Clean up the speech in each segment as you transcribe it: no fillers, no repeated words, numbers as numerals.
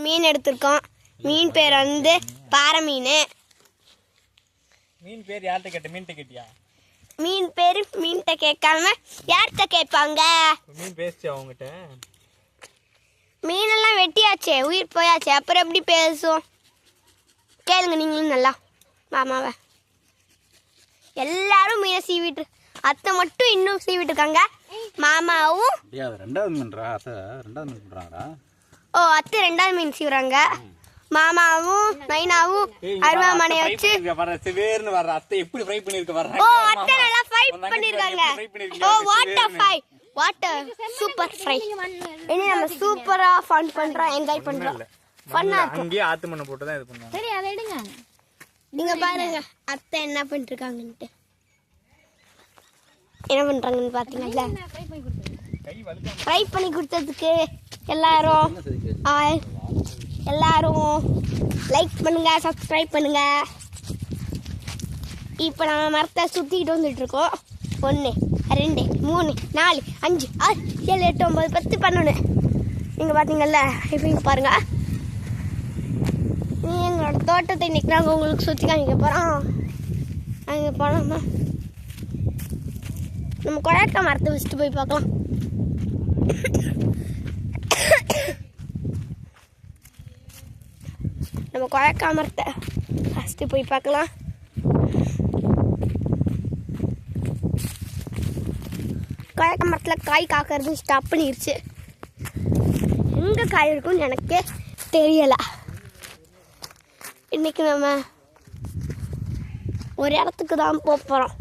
மீன் எடுத்திருக்கோம். மீன் பேர் வந்து பாறை மீன். மீன் பேர் யார்கிட்ட கேட்ட? மீன்கிட்ட கேட்டியா? மீன் பேர் மீன்கிட்ட கேட்காம யார்கிட்ட கேட்பாங்க? மீன் பேசிச்சு அவங்ககிட்ட. மீனெல்லாம் வெட்டியாச்சே, உயிர் போயாச்சே, அப்புறம் எப்படி பேசும்? கேளுங்க நீங்களும் நல்லா மாமாவை. எல்லாரும் மீனை சீவிட்டு, அத்தை மட்டும் இன்னும் சீவிட்டு இருக்காங்க. மாமாவும் ரெண்டாவது மீன்ரா, அத்தை ரெண்டாவது மீன் பண்றாங்கடா. ஓ, அத்தை ரெண்டாவது மீன் சீவுறாங்க. மாமாவும் நைனாவும் அருவாமனை வச்சு வர அத்தை எப்படி ஃப்ரை பண்ணிருக்க வர. ஓ, அத்தை நல்லா ஃப்ரை பண்ணிருக்காங்க. Oh, water fry, water super fry. இனி நம்ம சூப்பரா ஃபன் பண்றோம், என்ஜாய் பண்றோம். ஃபன்னா இருக்கு. அங்கேயே ஆத்து மண்ணை போட்டு தான் இது பண்ணுவாங்க. சரி, அதை எடுங்க. நீங்க பாருங்க அத்தை என்ன பண்ணிட்டு இருக்காங்கன்ட்டு. என்ன பண்றாங்கன்னு பாத்தீங்கல்ல. ஃப்ரை பண்ணி கொடுத்ததுக்கு எல்லாரும் லைக் பண்ணுங்க, சப்ஸ்கிரைப் பண்ணுங்க. இப்போ நம்ம மரத்தை சுற்றிக்கிட்டு வந்துட்டு இருக்கோம். 1 2 3 4 5 6 7 8 9 10 11. நீங்கள் பார்த்தீங்கல்ல, இப்போ பாருங்க. எங்களோட தோட்டத்தை இன்னைக்கு நாங்கள் உங்களுக்கு சுற்றி காமிக்க போகிறோம். அங்கே போனோம்னா நம்ம கொடைக்கா மரத்தை வச்சுட்டு போய் பார்க்கலாம். நம்ம கொடைக்கா மரத்தை ஃபஸ்ட்டு போய் பார்க்கலாம். கொடைக்கா மரத்தில் காய் காக்கிறது ஸ்டாப் பண்ணிருச்சு. எங்கே காய் இருக்குன்னு எனக்கே தெரியலை. இன்னைக்கு நம்ம ஒரு இடத்துக்கு தான் போகிறோம்.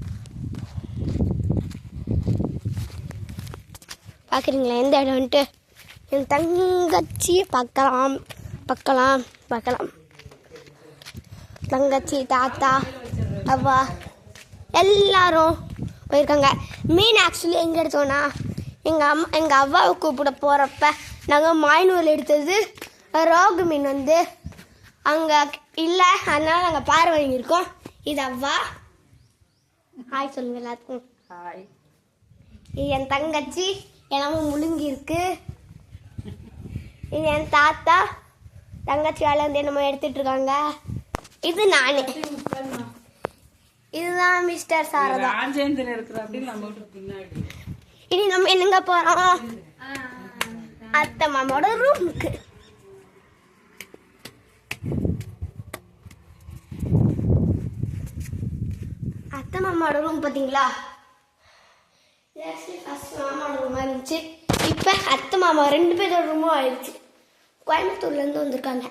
பார்க்குறீங்களா எந்த இடம்ன்ட்டு? என் தங்கச்சியை பார்க்கலாம். தங்கச்சி, தாத்தா, அவ்வா எல்லாரும் போயிருக்காங்க. மீன் ஆக்சுவலி எங்கே எடுத்தோன்னா, எங்கள் அவ்வாவை கூப்பிட போகிறப்ப நாங்கள் மாயனூரில் எடுத்தது ரோகு மீன் வந்து அங்கே இல்லை, அதனால நாங்கள் பாறை வாங்கியிருக்கோம். இது அவ்வா. ஹாய் சொல்லுங்க எல்லாத்துக்கும். ஹாய். இது என் தங்கச்சி, எல்லாமே முழுங்கி இருக்கு. இது என் தாத்தா, தங்கச்சி வேலை வந்து என்னமோ எடுத்துட்டு இருக்காங்க. இது நானு. இதுதான் மிஸ்டர் சாரதா. இனி நம்ம என்னங்க போறோம்? அத்தை மாமாவோட ரூமுக்கு. அத்தை மாமாவோட ரூம் பார்த்தீங்களா? ஃபர்ஸ்ட் மாமாவோட ரூமாக இருந்துச்சு. இப்போ அத்தை மாமா 2 பேரோட ரூமும் ஆயிடுச்சு. கோயம்புத்தூர்லேருந்து வந்திருக்காங்க.